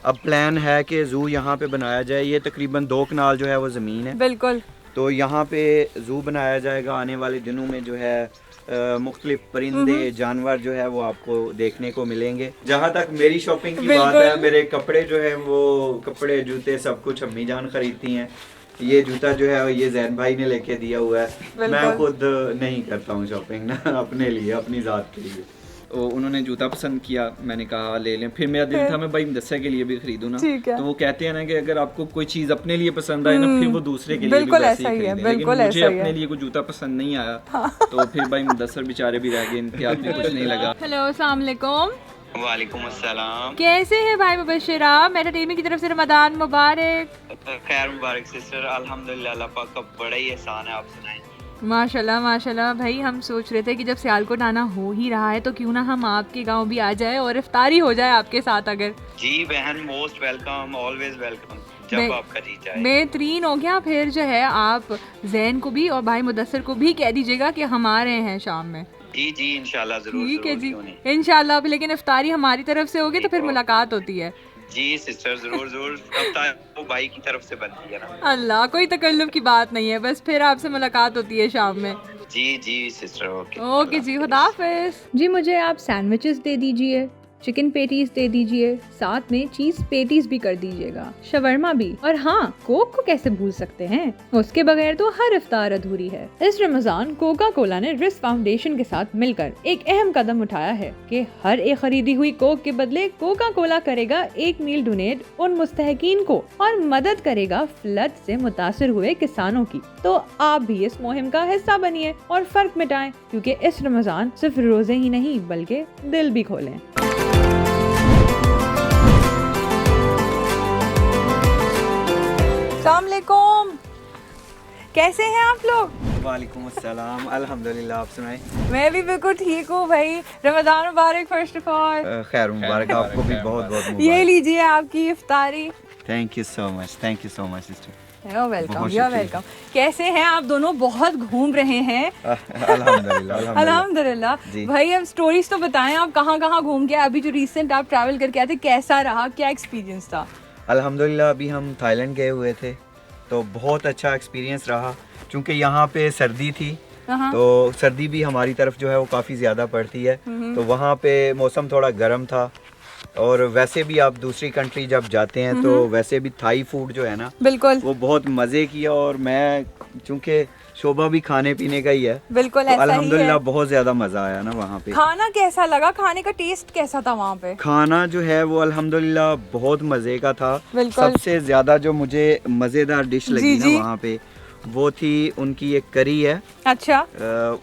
अब प्लान है कि ज़ू यहाँ पे बनाया जाए। ये तकरीबन 2 कनाल जो है वो ज़मीन है। बिल्कुल। तो यहाँ पे ज़ू बनाया जाएगा। आने वाले दिनों में जो है मुख्तलिफ परिंदे जानवर जो है वो आपको देखने को मिलेंगे। जहाँ तक मेरी शॉपिंग की बात है, मेरे कपड़े जो है वो कपड़े जूते सब कुछ अम्मी जान खरीदती हैं। ये जूता जो है ये जैन भाई ने लेके दिया हुआ है। मैं खुद नहीं करता हूँ शॉपिंग ना अपने लिए, अपनी ज़ात के लिए। तो उन्होंने जूता पसंद किया, मैंने कहा ले लें। फिर मेरा दिल था मैं भाई मुदस्सिर के लिए भी खरीदूं ना। तो वो कहते हैं ना कि अगर आपको कोई चीज़ अपने लिए पसंद आए ना, फिर वो दूसरे के लिए भी वैसे ही खरीदें। लेकिन मुझे अपने लिए कोई जूता पसंद नहीं आया तो फिर भाई मुदस्सिर बेचारे भी रह गए, इनके हाथ में कुछ नहीं लगा। हेलो, अस्सलाम वालेकुम। वालेकुम अस्सलाम। कैसे हैं भाई मुबश्शिर? आप मेरा टीम की तरफ से रमजान मुबारक। खैर मुबारक सिस्टर, अल्हम्दुलिल्लाह अल्लाह पाक का बड़ा ही एहसान है। आप सुनाएं। माशाल्लाह माशाल्लाह। भाई हम सोच रहे थे कि जब सियालकोट आना हो ही रहा है तो क्यों ना हम आपके गांव भी आ जाए और इफ्तारी हो जाए आपके साथ। अगर जी बहन, मोस्ट वेलकम, ऑलवेज वेलकम, जब आपका जी चाहे। बेहतरीन हो गया। फिर जो है आप जैन को भी और भाई मुदस्सिर को भी कह दीजिएगा कि हम आ रहे हैं शाम में। जी जी इंशाल्लाह जरूर। ठीक है जी, इंशाल्लाह। लेकिन इफ्तारी हमारी तरफ से होगी तो फिर मुलाकात होती है। जी सिस्टर, जरूर जरूर। अब वो भाई की तरफ से बनती है ना। अल्लाह, कोई तकल्लुफ की बात नहीं है, बस फिर आपसे मुलाकात होती है शाम में। जी जी सिस्टर, ओके ओके जी, खुदा हाफिज। जी मुझे आप सैंडविचेस दे दीजिए, चिकन पेटीज दे दीजिए, साथ में चीज पेटीज भी कर दीजिएगा, शवरमा भी, और हाँ, कोक को कैसे भूल सकते हैं, उसके बगैर तो हर इफ्तार अधूरी है। इस रमजान कोका कोला ने रिस्क फाउंडेशन के साथ मिलकर एक अहम कदम उठाया है कि हर एक खरीदी हुई कोक के बदले कोका कोला करेगा 1 मील डोनेट उन मुस्तहकीन को और मदद करेगा फ्लड से मुतासिर हुए किसानों की। तो आप भी इस मुहिम का हिस्सा बनिए और फर्क मिटाएं, क्योंकि इस रमजान सिर्फ रोजे ही नहीं बल्कि दिल भी खोलें। अस्सलामुअलैकुम, कैसे हैं आप लोग? वालेकुम अस्सलाम, अल्हम्दुलिल्लाह। आप सुनाएं? मैं भी बिल्कुल ठीक हूँ भाई। रमजान मुबारक फर्स्ट ऑफ ऑल। खैर मुबारक, आपको भी बहुत बहुत मुबारक। ये लीजिए आपकी इफ्तारी। Thank you so much, thank you so much sister. You're welcome, you're welcome। कैसे हैं आप दोनों? बहुत घूम रहे हैं। अल्हम्दुलिल्लाह अल्हम्दुलिल्लाह। भाई अब स्टोरीज तो बताएं, आप कहाँ कहाँ घूम के? अभी जो रिसेंट आप ट्रैवल करके आए थे, कैसा रहा, क्या एक्सपीरियंस था? अल्हम्दुलिल्लाह अभी हम थाईलैंड गए हुए थे तो बहुत अच्छा एक्सपीरियंस रहा। क्योंकि यहाँ पे सर्दी थी तो सर्दी भी हमारी तरफ जो है वो काफ़ी ज़्यादा पड़ती है, तो वहाँ पे मौसम थोड़ा गर्म था। और वैसे भी आप दूसरी कंट्री जब जाते हैं तो वैसे भी थाई फूड जो है ना, बिल्कुल वो बहुत मज़े किया। और मैं चूँकि शोभा भी खाने पीने का ही है, बिल्कुल तो अल्हम्दुलिल्लाह बहुत ज़्यादा मज़ा आया ना वहाँ पे। खाना कैसा लगा? खाने का टेस्ट कैसा था वहाँ पे? खाना जो है वो अल्हम्दुलिल्लाह बहुत मज़े का था। सबसे ज़्यादा जो मुझे मज़ेदार डिश लगी ना वहाँ पे, वो थी उनकी एक करी है। अच्छा।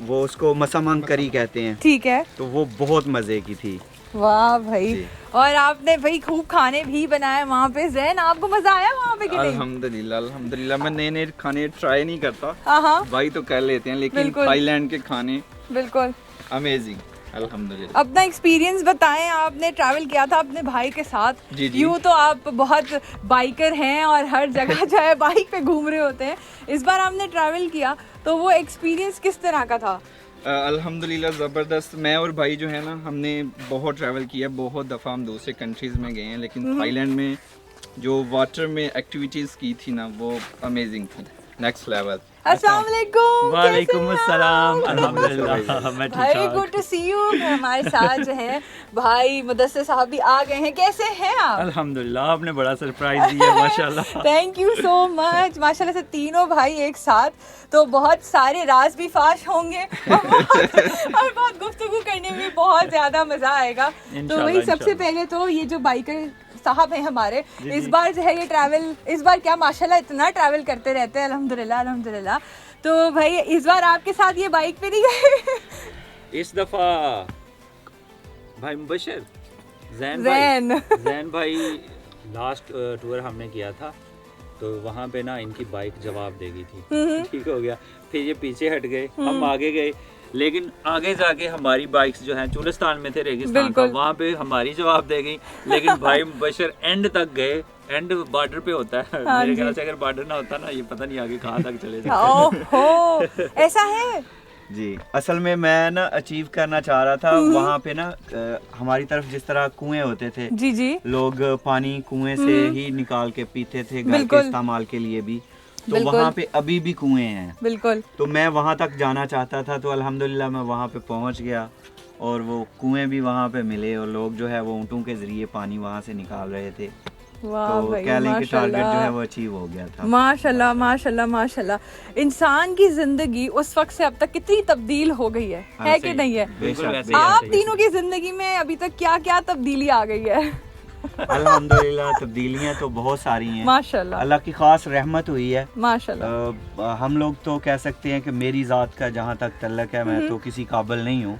वो उसको मसामंग करी कहते हैं। ठीक है। तो वो बहुत मज़े की थी। वाह भाई। और आपने भाई खूब खाने भी बनाए वहाँ पे। ज़ैन, आपको मजा आया वहाँ पे कि नहीं? अल्हम्दुलिल्लाह अल्हम्दुलिल्लाह। मैं नए नए खाने ट्राई नहीं करता, भाई तो कर लेते हैं, लेकिन थाईलैंड के खाने बिल्कुल अमेजिंग, अल्हम्दुलिल्लाह। अपना एक्सपीरियंस बताएं। आपने ट्रैवल किया था अपने भाई के साथ। यूँ तो आप बहुत बाइकर हैं और हर जगह जो है बाइक पे घूम रहे होते हैं, इस बार आपने ट्रैवल किया तो वो एक्सपीरियंस किस तरह का था? अल्हम्दुलिल्लाह ज़बरदस्त। मैं और भाई जो है ना, हमने बहुत ट्रैवल किया, बहुत दफ़ा हम दूसरे कंट्रीज़ में गए हैं, लेकिन थाईलैंड में जो वाटर में एक्टिविटीज़ की थी ना, वो अमेजिंग थी, नेक्स्ट लेवल। अस्सलाम वालेकुम। वालेकुम अस्सलाम। अल्हम्दुलिल्लाह मैं ठीक भाई गुड टू सी यू। हमारे साथ जो है भाई मुदस्सिर साहब भी आ गए हैं। कैसे हैं आप? अल्हम्दुलिल्लाह, आपने बड़ा सरप्राइज दिया माशाल्लाह। Thank you so much. माशाल्लाह से तीनों भाई एक साथ, तो बहुत सारे राज भी फाश होंगे और बहुत गुफ्तगू करने में बहुत ज्यादा मजा आएगा। तो वही सबसे पहले तो ये जो बाइकर साहब हैं हमारे, इस बार जो है ये ट्रैवल, इस बार क्या माशाल्लाह इतना ट्रैवल करते रहते हैं, अल्हम्दुलिल्लाह अल्हम्दुलिल्लाह। तो भाई इस बार आपके साथ ये बाइक पे नहीं गए? इस दफा भाई मुबश्शिर, जैन भाई लास्ट टूर हमने किया था तो वहाँ पे ना इनकी बाइक जवाब दे गई थी, ठीक हो गया। फिर ये पीछे हट गए, हम आगे गए, लेकिन आगे जाके हमारी बाइक्स जो हैं चुलिस्तान में थे, रेगिस्तान का, वहाँ पे हमारी जवाब दे गई। लेकिन भाई मुबश्शिर एंड तक गए, एंड बॉर्डर पे होता है। मेरे ख्याल से अगर बॉर्डर ना होता ना, ये पता नहीं आगे कहाँ तक चले जाते। ओहो, ऐसा है? जी, असल में मैं ना अचीव करना चाह रहा था वहाँ पे ना हमारी तरफ जिस तरह कुएं होते थे जी जी लोग पानी कुएं से ही निकाल के पीते थे घर के इस्तेमाल के लिए भी, तो वहाँ पे अभी भी कुएं हैं। बिल्कुल। तो मैं वहाँ तक जाना चाहता था, तो अल्हम्दुलिल्लाह मैं वहाँ पे पहुँच गया और वो कुएं भी वहाँ पे मिले और लोग जो है वो ऊँटों के ज़रिए पानी वहाँ से निकाल रहे थे। वाह तो भाई, कह लें कि टारगेट जो है माशाल्लाह वो अचीव हो गया था। माशाल्लाह माशाल्लाह माशाल्लाह। इंसान की जिंदगी उस वक्त से अब तक कितनी तब्दील हो गई है हाँ, कि नहीं है? बेशक, वैसे ही आप है। तीनों की जिंदगी में अभी तक क्या क्या तब्दीली आ गई है? अल्हम्दुलिल्लाह तब्दीलियाँ तो बहुत सारी हैं, माशाल्लाह अल्लाह की खास रहमत हुई है। माशाल्लाह। हम लोग तो कह सकते हैं कि मेरी ज़ात का जहाँ तक तल्लक है मैं तो किसी काबिल नहीं हूँ,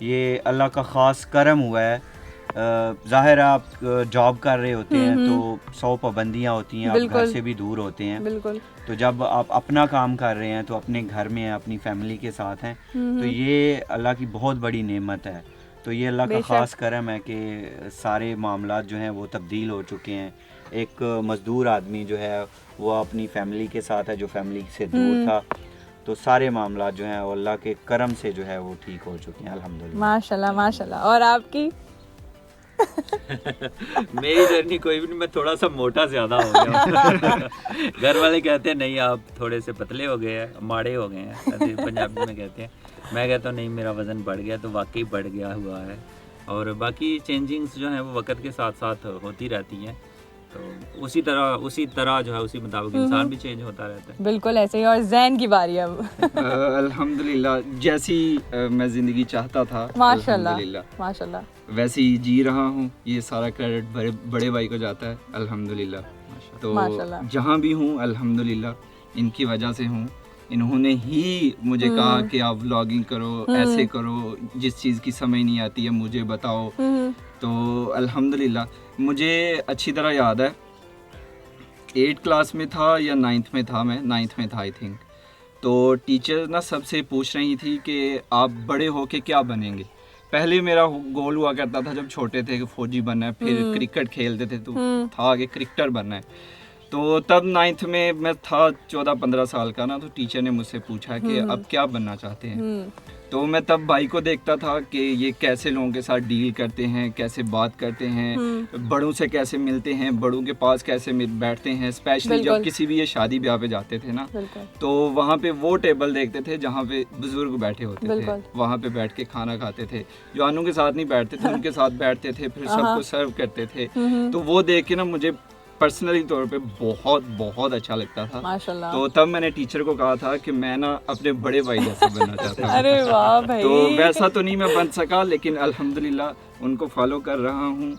ये अल्लाह का ख़ास करम हुआ है। ज़ाहिर है आप जॉब कर रहे होते हैं तो 100 पाबंदियाँ होती हैं, आप घर बिल्कुल। से भी दूर होते हैं, बिल्कुल तो जब आप अपना काम कर रहे हैं तो अपने घर में हैं, अपनी फैमिली के साथ हैं, तो ये अल्लाह की बहुत बड़ी नेमत है। तो ये अल्लाह का बेशक। ख़ास करम है कि सारे मामलात जो हैं वो तब्दील हो चुके हैं। एक मज़दूर आदमी जो है वो अपनी फैमिली के साथ है जो फैमिली से दूर था, तो सारे मामलात जो हैं वो अल्लाह के करम से जो है वो ठीक हो चुके हैं अल्हम्दुलिल्लाह। माशाल्लाह माशाल्लाह। और आपकी? मेरी जर्नी कोई भी नहीं, मैं थोड़ा सा मोटा ज्यादा हो गया। घर वाले कहते हैं नहीं आप थोड़े से पतले हो गए हैं, माड़े हो गए हैं, ऐसे पंजाबी में कहते हैं। मैं कहता हूँ नहीं मेरा वज़न बढ़ गया, तो वाकई बढ़ गया हुआ है। और बाकी चेंजिंग्स जो हैं वो वक्त के साथ साथ होती रहती हैं, तो उसी तरह जो है उसी मुताबिक इंसान भी चेंज होता रहता है। बिल्कुल ऐसे ही। और जैन की बारी अब। अल्हम्दुलिल्लाह जैसी मैं ज़िंदगी चाहता था माशाल्लाह अल्हम्दुलिल्लाह माशाल्लाह। वैसे ही जी रहा हूँ। ये सारा क्रेडिट बड़े भाई को जाता है अल्हम्दुलिल्लाह। तो माशाल्लाह। जहाँ भी हूँ अल्हम्दुलिल्लाह इनकी वजह से हूँ। इन्होंने ही मुझे कहा कि आप व्लॉगिंग करो, ऐसे करो, जिस चीज़ की समझ नहीं आती है मुझे बताओ। तो अल्हम्दुलिल्लाह मुझे अच्छी तरह याद है 8th क्लास में था या 9th में था, मैं 9th में था आई थिंक। तो टीचर ना सबसे पूछ रही थी कि आप बड़े होके क्या बनेंगे। पहले मेरा गोल हुआ करता था जब छोटे थे कि फौजी बनना है, फिर क्रिकेट खेलते थे तो था कि क्रिकेटर बनना है। तो तब 9th में मैं था 14-15 साल का ना, तो टीचर ने मुझसे पूछा कि अब क्या बनना चाहते हैं। तो मैं तब भाई को देखता था कि ये कैसे लोगों के साथ डील करते हैं, कैसे बात करते हैं, बड़ों से कैसे मिलते हैं, बड़ों के पास कैसे बैठते हैं। स्पेशली जब किसी भी ये शादी ब्याह पे जाते थे ना, तो वहाँ पे वो टेबल देखते थे जहाँ पे बुजुर्ग बैठे होते थे, वहाँ पे बैठ के खाना खाते थे। जवानों के साथ नहीं बैठते थे, उनके साथ बैठते थे, फिर सबको सर्व करते थे। तो वो देख के ना मुझे पर्सनली तौर पे बहुत बहुत अच्छा लगता था। माशाल्लाह। तो तब मैंने टीचर को कहा था कि मैं ना अपने बड़े भाई जैसा बनना चाहता हूँ। अरे वाह भाई। तो वैसा तो नहीं मैं बन सका, लेकिन अल्हम्दुलिल्लाह उनको फॉलो कर रहा हूँ,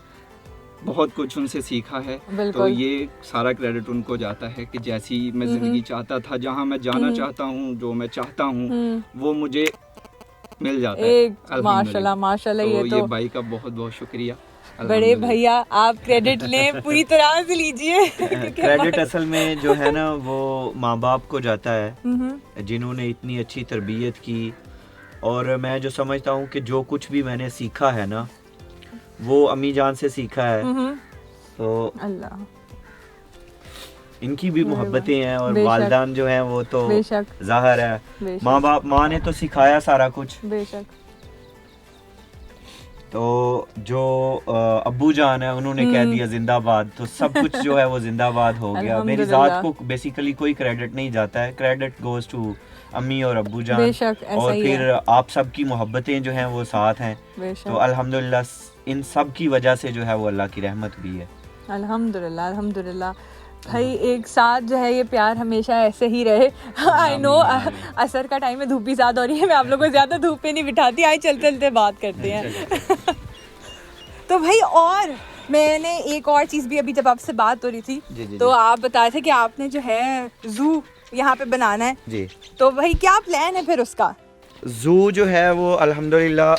बहुत कुछ उनसे सीखा है। तो ये सारा क्रेडिट उनको जाता है कि जैसी मैं ज़िंदगी चाहता था, जहाँ मैं जाना चाहता हूँ, जो मैं चाहता हूँ वो मुझे मिल जाता है। माशाल्लाह माशाल्लाह। तो ये भाई का बहुत बहुत शुक्रिया। बड़े भैया आप क्रेडिट लें, पूरी तरह से लीजिए। क्रेडिट असल में जो है ना वो माँ बाप को जाता है जिन्होंने इतनी अच्छी तरबियत की। और मैं जो समझता हूँ कि जो कुछ भी मैंने सीखा है ना वो अम्मी जान से सीखा है। तो अल्लाह इनकी भी मोहब्बतें हैं और वालिदान जो हैं वो तो बेशक जाहिर है माँ ने तो सिखाया सारा कुछ। बेशक। तो जो अब्बू जान है उन्होंने कह दिया जिंदाबाद, तो सब कुछ जो है वो जिंदाबाद हो गया। मेरी जात को बेसिकली कोई क्रेडिट नहीं जाता है, क्रेडिट गोज टू अम्मी और अब्बू जान। और फिर आप सबकी मोहब्बतें जो हैं वो साथ हैं। तो अल्हम्दुलिल्लाह इन सब की वजह से जो है वो अल्लाह की रहमत भी है। अल्हम्दुलिल्लाह अल्हम्दुलिल्लाह। भाई एक साथ जो है ये प्यार हमेशा ऐसे ही रहे। आई नो असर का टाइम में धूप भी ज़्यादा हो रही है, मैं आप लोगों को ज़्यादा धूप पे नहीं बिठाती। आए चलते चलते बात करते हैं। तो भाई और मैंने एक और चीज़ भी अभी जब आपसे बात हो रही थी तो आप बताए थे कि आपने जो है जू यहाँ पे बनाना है जी। तो भाई क्या प्लान है फिर उसका? जू जो है वो अल्हम्दुलिल्लाह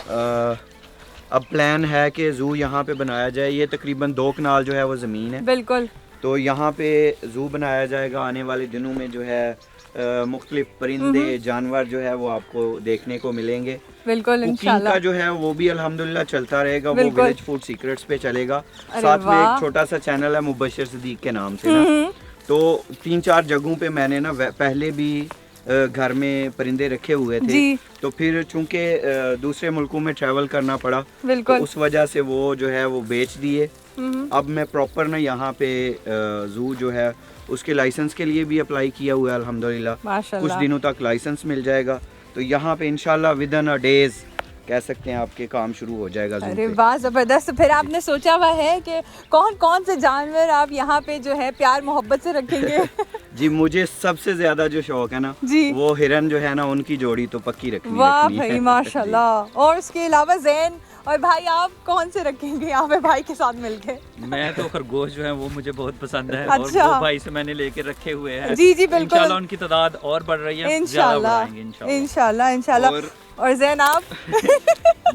अब प्लान है कि जू यहाँ पे बनाया जाए। ये तकरीबन 2 कनाल जो है वो ज़मीन है। बिल्कुल। तो यहाँ पे जू बनाया जाएगा। आने वाले दिनों में जो है मुख्तलिफ परिंदे जानवर जो है वो आपको देखने को मिलेंगे। बिल्कुल इंशाल्लाह। का जो है वो भी अल्हम्दुलिल्लाह चलता रहेगा। वो विलेज फूड सीक्रेट्स पे चलेगा। साथ में एक छोटा सा चैनल है मुबशिर सिद्दीक के नाम से ना। तो 3-4 जगहों पे मैंने ना पहले भी घर में परिंदे रखे हुए थे, जी। तो फिर चूंकि दूसरे मुल्कों में ट्रैवल करना पड़ा, बिल्कुल। तो उस वजह से वो जो है वो बेच दिए। अब मैं प्रॉपर ना यहाँ पे जू जो है उसके लाइसेंस के लिए भी अप्लाई किया हुआ है अल्हम्दुलिल्लाह। माशाल्लाह। कुछ दिनों तक लाइसेंस मिल जाएगा, तो यहाँ पे इंशाल्लाह विद इन अ डेज कह सकते हैं आपके काम शुरू हो जाएगा जू अरे पे। वाह ज़बरदस्त। फिर आपने सोचा हुआ है कि कौन कौन से जानवर आप यहाँ पे जो है प्यार मोहब्बत से रखेंगे? जी मुझे सबसे ज्यादा जो शौक है ना जी। वो हिरन जो है ना उनकी जोड़ी तो पक्की रखनी वाह रखनी भाई है। माशाल्लाह। और उसके अलावा जैन और भाई आप कौन से रखेंगे यहाँ पे भाई के साथ मिलके? मैं तो खरगोश जो है वो मुझे बहुत पसंद है, अच्छा। और वो भाई से मैंने लेके रखे हुए हैं। जी जी बिल्कुल। इंशाल्लाह उनकी तादाद और बढ़ रही है, ज्यादा इंशाल्लाह बढ़ाएंगे इंशाल्लाह। इंशाल्लाह इंशाल्लाह। और जैन आप?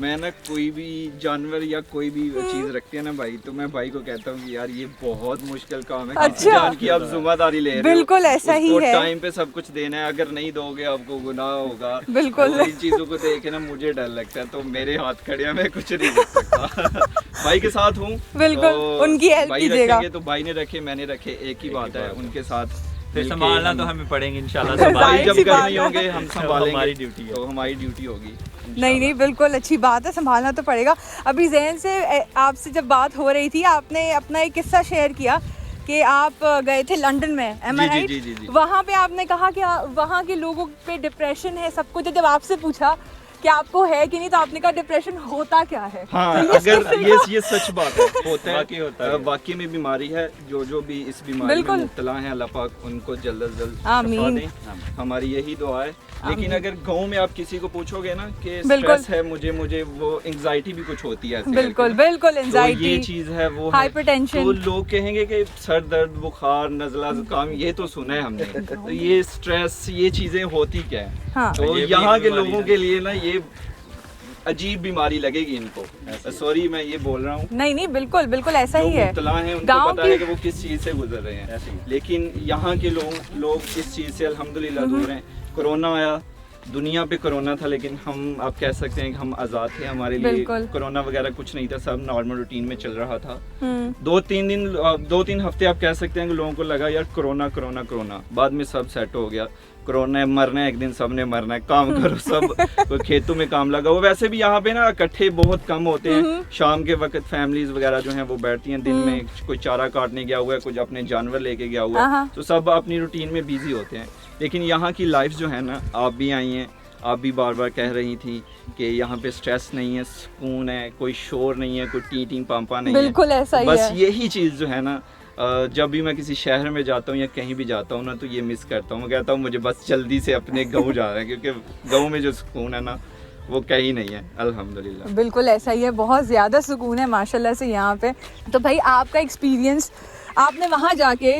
मैं ना कोई भी जानवर या कोई भी चीज रखती है ना भाई, तो मैं भाई को कहता हूँ कि यार ये बहुत मुश्किल काम है। किसी अच्छा। जान की आप जिम्मेदारी ले रहे हो, बिल्कुल ऐसा ही उसको है। टाइम पे सब कुछ देना है, अगर नहीं दोगे आपको गुनाह होगा। बिल्कुल। तो इन चीजों को देख के ना मुझे डर लगता है, तो मेरे हाथ खड़े हैं, मैं कुछ नहीं कर सकता। भाई के साथ हूँ, बिल्कुल, तो उनकी हेल्प भाई कीजिएगा। रखेंगे तो भाई ने रखे, मैंने रखे, एक ही बात है। उनके साथ फिर मिलके संभालना हम- तो हमें पड़ेंगे इंशाल्लाह। जाहिर भाई सी जब बात करनी है। होंगे हम संभालेंगे, हमारी ड्यूटी है। तो हमारी ड्यूटी होगी। नहीं नहीं बिल्कुल अच्छी बात है, संभालना तो पड़ेगा। अभी जैन से आपसे जब बात हो रही थी, आपने अपना एक किस्सा शेयर किया कि आप गए थे लंदन में, am I जी, right? जी, जी, जी। वहाँ पे आपने कहा कि वहाँ के लोगों पे डिप्रेशन है सब कुछ। जब आपसे पूछा कि आपको है कि नहीं, तो आपने कहा डिप्रेशन होता क्या है? हाँ, तो अगर ये सच बात है, होता है, वाकई होता है। वाकई में बीमारी है। जो भी इस बीमारी में बिल्कुल। मुब्तला हैं, अल्लाह पाक उनको जल्द से जल्द आमीन। शिफा दें, हमारी यही दुआ है। लेकिन अगर गांव में आप किसी को पूछोगे ना कि बिल्कुल। स्ट्रेस है, मुझे वो एंजाइटी भी कुछ होती है ऐसे बिल्कुल करके। बिल्कुल तो एंजाइटी, ये चीज है, वो है। हाइपरटेंशन। तो लोग कहेंगे कि सर दर्द, बुखार, नज़ला, जुकाम, ये तो सुना है हमने, तो ये स्ट्रेस, ये चीजें होती क्या है? हाँ। तो ये भी यहाँ के बीमारी लोगों है। के लिए ना ये अजीब बीमारी लगेगी इनको। सॉरी मैं ये बोल रहा हूँ, नहीं नहीं बिल्कुल बिल्कुल ऐसा जो ही है। मुब्तला हैं उनको गाँव पता की- है कि वो किस चीज़ से गुजर रहे हैं, लेकिन यहाँ के लोग इस चीज़ से अल्हम्दुलिल्लाह दूर हैं। कोरोना आया, दुनिया पे कोरोना था, लेकिन हम आप कह सकते हैं कि हम आज़ाद थे। हमारे लिए बिल्कुल। कोरोना वगैरह कुछ नहीं था, सब नॉर्मल रूटीन में चल रहा था। हम्म। 2-3 हफ्ते आप कह सकते हैं कि लोगों को लगा यार कोरोना कोरोना कोरोना, बाद में सब सेट हो गया। कोरोना है, मरना है, एक दिन सबने मरना है, काम करो सब। कोई खेतों में काम लगा वो। वैसे भी यहाँ पे ना इकट्ठे बहुत कम होते हैं। शाम के वक्त फैमिलीज वगैरह जो हैं वो बैठती हैं, दिन में कोई चारा काटने गया हुआ है, कुछ अपने जानवर लेके गया हुआ है, तो सब अपनी रूटीन में बिजी होते हैं। लेकिन यहाँ की लाइफ जो है ना, आप भी आई हैं, आप भी बार बार कह रही थी कि यहाँ पे स्ट्रेस नहीं है, सुकून है, कोई शोर नहीं है, कोई टी पांपा नहीं है। बिल्कुल ऐसा ही बस है। यही चीज़ जो है ना, जब भी मैं किसी शहर में जाता हूँ या कहीं भी जाता हूँ ना, तो ये मिस करता हूँ। मैं कहता हूँ मुझे बस जल्दी से अपने गाँव जाना है, क्योंकि गाँव में जो सुकून है ना वो कहीं नहीं है अल्हम्दुलिल्लाह। बिल्कुल ऐसा ही है, बहुत ज़्यादा सुकून है माशाल्लाह से यहाँ पे। तो भाई आपका एक्सपीरियंस, आपने वहाँ जाके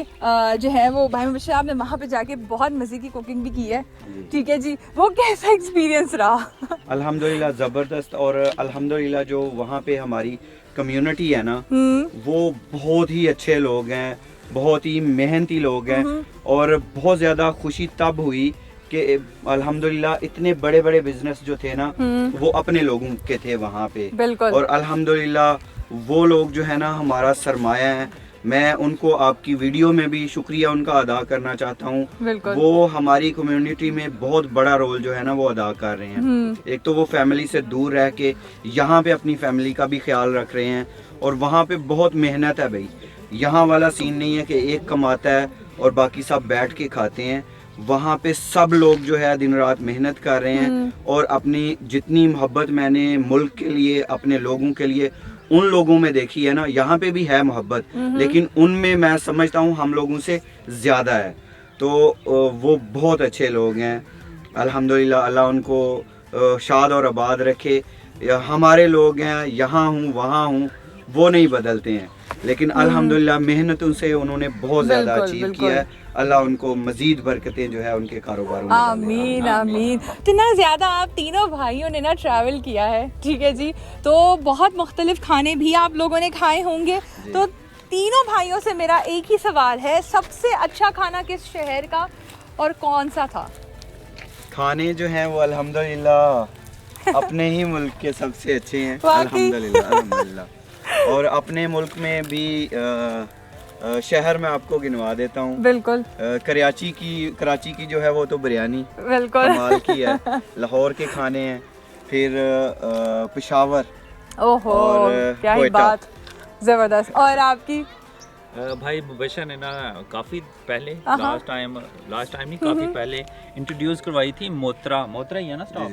जो है वो भाई मुबशर, आपने वहाँ पे जाके बहुत मज़े की कुकिंग भी की है, ठीक है जी, वो कैसा एक्सपीरियंस रहा? अल्हम्दुलिल्लाह ज़बरदस्त। और अल्हम्दुलिल्लाह जो वहाँ पे हमारी कम्युनिटी है ना, वो बहुत ही अच्छे लोग हैं, बहुत ही मेहनती लोग हैं। और बहुत ज़्यादा खुशी तब हुई कि अल्हम्दुलिल्लाह इतने बड़े बड़े बिजनेस जो थे ना वो अपने लोगों के थे वहाँ पे। बिल्कुल। और अल्हम्दुलिल्लाह वो लोग जो है ना हमारा सरमाया है। मैं उनको आपकी वीडियो में भी शुक्रिया उनका अदा करना चाहता हूँ। बिल्कुल। वो हमारी कम्युनिटी में बहुत बड़ा रोल जो है ना वो अदा कर रहे हैं। एक तो वो फैमिली से दूर रह के यहाँ पे अपनी फैमिली का भी ख्याल रख रहे हैं, और वहाँ पे बहुत मेहनत है भाई। यहाँ वाला सीन नहीं है कि एक कमाता है और बाकी सब बैठ के खाते हैं। वहाँ पे सब लोग जो है दिन रात मेहनत कर रहे हैं, और अपनी जितनी मोहब्बत मैंने मुल्क के लिए, अपने लोगों के लिए उन लोगों में देखी है ना, यहाँ पे भी है मोहब्बत, लेकिन उनमें मैं समझता हूँ हम लोगों से ज़्यादा है। तो वो बहुत अच्छे लोग हैं अल्हम्दुलिल्लाह। अल्लाह उनको शाद और आबाद रखे। हमारे लोग हैं, यहाँ हूँ वहाँ हूँ, वो नहीं बदलते हैं, लेकिन अल्हम्दुलिल्लाह मेहनतों से उन्होंने बहुत ज़्यादा बिल्कुल, अचीव बिल्कुल। किया है। अल्लाह उनको मज़ीद बरकतें जो है उनके कारोबारों में डाले। आमीन आमीन। इतना ज़्यादा आप तीनों भाइयों ने ना ट्रैवल किया है, ठीक है जी, तो बहुत मुख्तलिफ खाने भी आप लोगों ने खाए होंगे। तो तीनों भाइयों से मेरा एक ही सवाल है, सबसे अच्छा खाना किस शहर का और कौन सा था? खाने जो हैं वो अल्हम्दुलिल्लाह अपने ही मुल्क के सबसे अच्छे हैं वाकई। अल्हम्दुलिल्लाह अल्हम्दुलिल्लाह। और अपने मुल्क में भी शहर में आपको गिनवा देता हूँ। बिल्कुल। कराची की जो है वो तो बिरयानी बिल्कुल कमाल की है। लाहौर के खाने हैं, फिर पेशावर, ओहो और क्या ही क्वेटा। बात, जबरदस्त। और आपकी? भाई मुबशर ने ना काफ़ी पहले लास्ट टाइम नहीं काफ़ी पहले इंट्रोड्यूस करवाई थी मोत्रा ही है ना स्टॉप,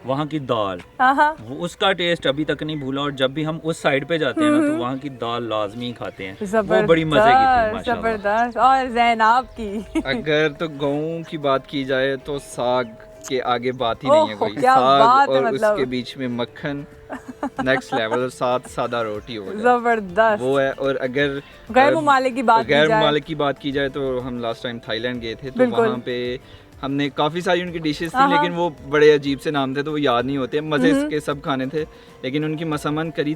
वहाँ की दाल, वो उसका टेस्ट अभी तक नहीं भूला। और जब भी हम उस साइड पे जाते हैं ना तो वहाँ की दाल लाजमी खाते हैं, वो बड़ी मजे की थी माशाल्लाह। जबरदस्त। और जैनाब की? अगर तो गाँव की बात की जाए तो साग के आगे बात ही नहीं है कोई। क्या साग बात है, और मतलब उसके बीच में मक्खन नेक्स्ट लेवल, और साथ सादा रोटी हो जाए, जबरदस्त वो है। और अगर गैर ममालिक की बात की गैर जाए, ममालिक की बात की जाए तो हम लास्ट टाइम थाईलैंड गए थे, तो बिल्कुल। वहाँ पे हमने काफ़ी सारी उनकी डिशेस थी, लेकिन वो बड़े अजीब से नाम थे तो वो याद नहीं होते। मज़े के सब खाने थे, लेकिन उनकी मसमन करी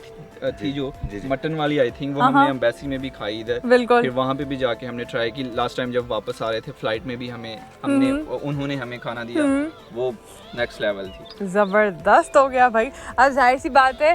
थी जो मटन वाली, आई थिंक वो हमने एम्बेसी में भी खाई इधर। बिल्कुल। फिर वहाँ पे भी जाके हमने ट्राई की। लास्ट टाइम जब वापस आ रहे थे फ्लाइट में भी उन्होंने हमें खाना दिया, वो नेक्स्ट लेवल थी। जबरदस्त हो गया भाई। अब जाहिर सी बात है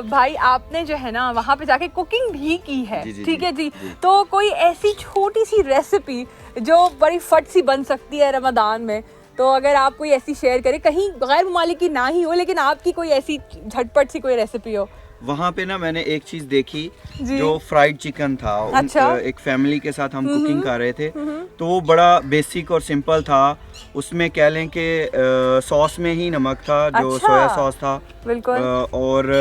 भाई आपने जो है ना वहाँ पे जाके कुकिंग भी की है, ठीक है जी। तो कोई ऐसी छोटी सी रेसिपी जो बड़ी फट सी बन सकती है रमदान में, तो अगर आप कोई ऐसी शेयर करें, कहीं गैर ममालिक की ना ही हो लेकिन आपकी कोई ऐसी झटपट सी कोई रेसिपी हो। वहाँ पे ना मैंने एक चीज देखी जो फ्राइड चिकन था। अच्छा। एक फैमिली के साथ हम कुकिंग कर रहे थे, तो वो बड़ा बेसिक और सिंपल था। उसमें कह लें कि सॉस में ही नमक था, जो अच्छा। सोया सॉस था। बिल्कुल। और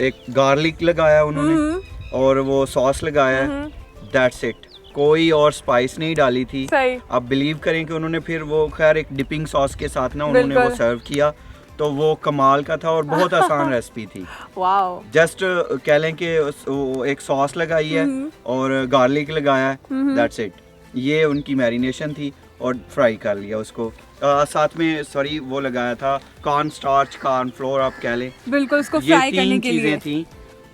एक गार्लिक लगाया उन्होंने और वो सॉस लगाया, दैट्स इट। कोई और स्पाइस नहीं डाली थी। सही। आप बिलीव करें कि उन्होंने फिर वो खैर एक डिपिंग सॉस के साथ ना उन्होंने वो सर्व किया, तो वो कमाल का था और बहुत आसान रेसिपी थी। वाओ। जस्ट कह लें कि एक सॉस लगाई है और गार्लिक लगाया है, दैट्स इट। ये उनकी मैरिनेशन थी और फ्राई कर लिया उसको। साथ में सॉरी वो लगाया था कॉर्न स्टार्च, कॉर्न फ्लोर आप कह लें। बिल्कुल, उसको ये फ्राई करने 3 के लिए चीजें थी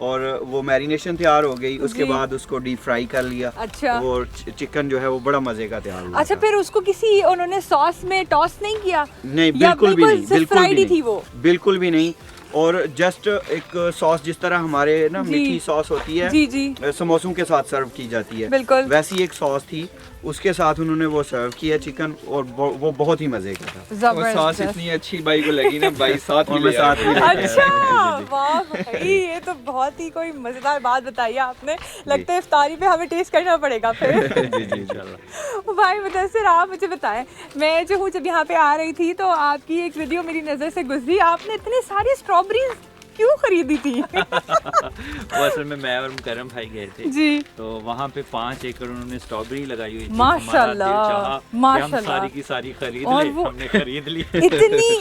और वो मैरिनेशन तैयार हो गई। उसके बाद उसको डीप फ्राई कर लिया। अच्छा। और चिकन जो है वो बड़ा मजे का तैयार हुआ अच्छा, था। फिर उसको किसी उन्होंने सॉस में टॉस नहीं किया? नहीं, या बिल्कुल भी नहीं, सिर्फ फ्राइड ही थी वो? बिल्कुल भी नहीं। और जस्ट एक सॉस जिस तरह हमारे ना मीठी सॉस होती है, जी समोसों के साथ सर्व की जाती है, बिल्कुल वैसी एक सॉस थी, उसके साथ उन्होंने वो सर्व किया चिकन, और वो बहुत ही मजे का था। वो सॉस इतनी अच्छी भाई को लगी ना, भाई साथ में साथ ही अच्छा वाह भाई, ये तो बहुत ही कोई मजेदार बात बताई है आपने। लगता है इफ्तारी पे हमें टेस्ट करना पड़ेगा फिर। जी जी इंशाल्लाह। भाई मुदस्सिर, आप मुझे बताएं, मैं जो हूँ जब यहाँ पे आ रही थी तो आपकी एक वीडियो मेरी नज़र से गुजरी। आपने इतने सारी स्ट्रॉबेरीज क्यों खरीदी थी? वो असल में मैं और मुकरम भाई गए थे जी। तो वहाँ पे 5 एकड़ उन्होंने स्ट्रॉबेरी लगाई हुई थी। माशाल्लाह, हमारा दिल चाहा माशाल्लाह। कि हम सारी की सारी खरीद और ले, वो हमने खरीद ली।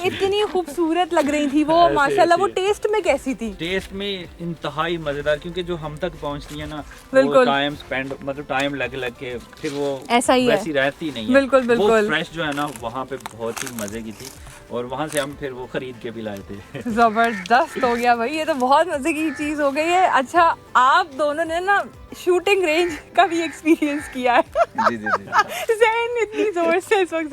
इतनी खूबसूरत लग रही थी वो, ऐसे माशाल्लाह। वो ऐसे। टेस्ट में कैसी थी? टेस्ट में इंतहाई मजेदार, क्योंकि जो हम तक पहुंचती है ना वो बिल्कुल। टाइम स्पेंड, मतलब टाइम लग के फिर वो ऐसा ही है। वैसी रहती नहीं है। बिल्कुल, बिल्कुल। वो फ्रेश जो है ना वहाँ पे बहुत ही मजे की थी, और वहाँ से हम फिर वो खरीद के भी लाए थे। जबरदस्त हो गया भाई, ये तो बहुत मजे की चीज हो गई है। अच्छा, आप दोनों ने ना शूटिंग रेंज का भी एक्सपीरियंस किया है। जी जी जी। ज़हन इतनी जोर से इस वक्त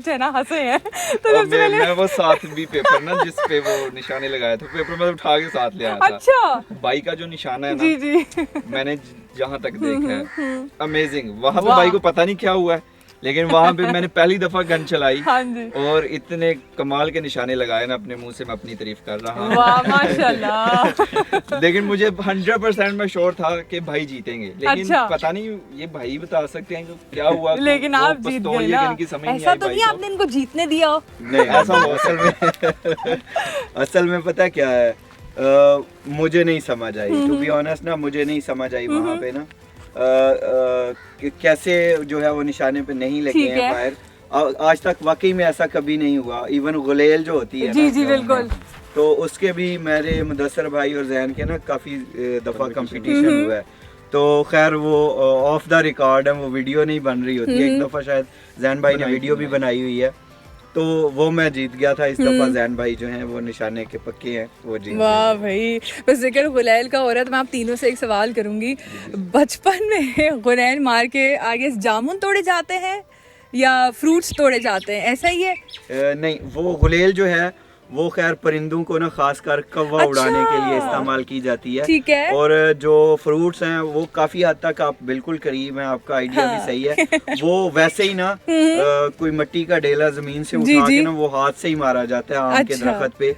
जना हंसे हैं, तो सबसे पहले मैं वो साथ भी पेपर ना जिस पे वो निशाने लगाया था, पेपर मैं उठा के साथ ले आया था। अच्छा। बाई का जो निशाना है ना, जी जी। मैंने जहाँ तक देखा है अमेजिंग। वहाँ पे बाई को पता नहीं क्या हुआ है, लेकिन वहाँ पे मैंने पहली दफा गन चलाई हाँ जी। और इतने कमाल के निशाने लगाए ना अपने मुंह से, मैं अपनी तारीफ कर रहा हूँ। वाह माशाल्लाह। लेकिन मुझे 100% में श्योर था कि भाई जीतेंगे, लेकिन अच्छा। पता नहीं ये भाई बता सकते हैं कि क्या हुआ। लेकिन आप जीत गए ना। ऐसा तो नहीं आपने इनको जीतने दिया हो? नहीं, ऐसा असल में पता क्या है, मुझे नहीं समझ आई, टू बी ऑनेस्ट ना, मुझे नहीं समझ आई वहाँ पे ना कैसे जो है वो निशाने पे नहीं लगे हैं फायर। आज तक वाकई में ऐसा कभी नहीं हुआ। इवन गुलेल जो होती है जी जी बिल्कुल, तो उसके भी मेरे मुदस्सर भाई और जैन के ना काफ़ी दफ़ा कंपटीशन हुआ है, तो खैर वो ऑफ द रिकॉर्ड है, वो वीडियो नहीं बन रही होती है। एक दफ़ा शायद जैन भाई ने वीडियो भी बनाई हुई है, तो वो मैं जीत गया था। इस दफ़ा जैन भाई जो हैं वो निशाने के पक्के हैं, वो जीत गए। वाह भाई, बस जिक्र गुलैल का हो रहा है तो मैं आप तीनों से एक सवाल करूंगी। बचपन में गुलैल मार के आगे जामुन तोड़े जाते हैं या फ्रूट्स तोड़े जाते हैं, ऐसा ही है? नहीं, वो गुलेल जो है वो खैर परिंदों को ना खासकर कौवा उड़ाने के लिए इस्तेमाल की जाती है। ठीक है। और जो फ्रूट्स हैं वो काफी हद तक आप बिल्कुल करीब हैं, आपका आइडिया भी सही है। वो वैसे ही ना कोई मिट्टी का डेला जमीन से उठा के ना वो हाथ से ही मारा जाता है आम के दरख्त पे।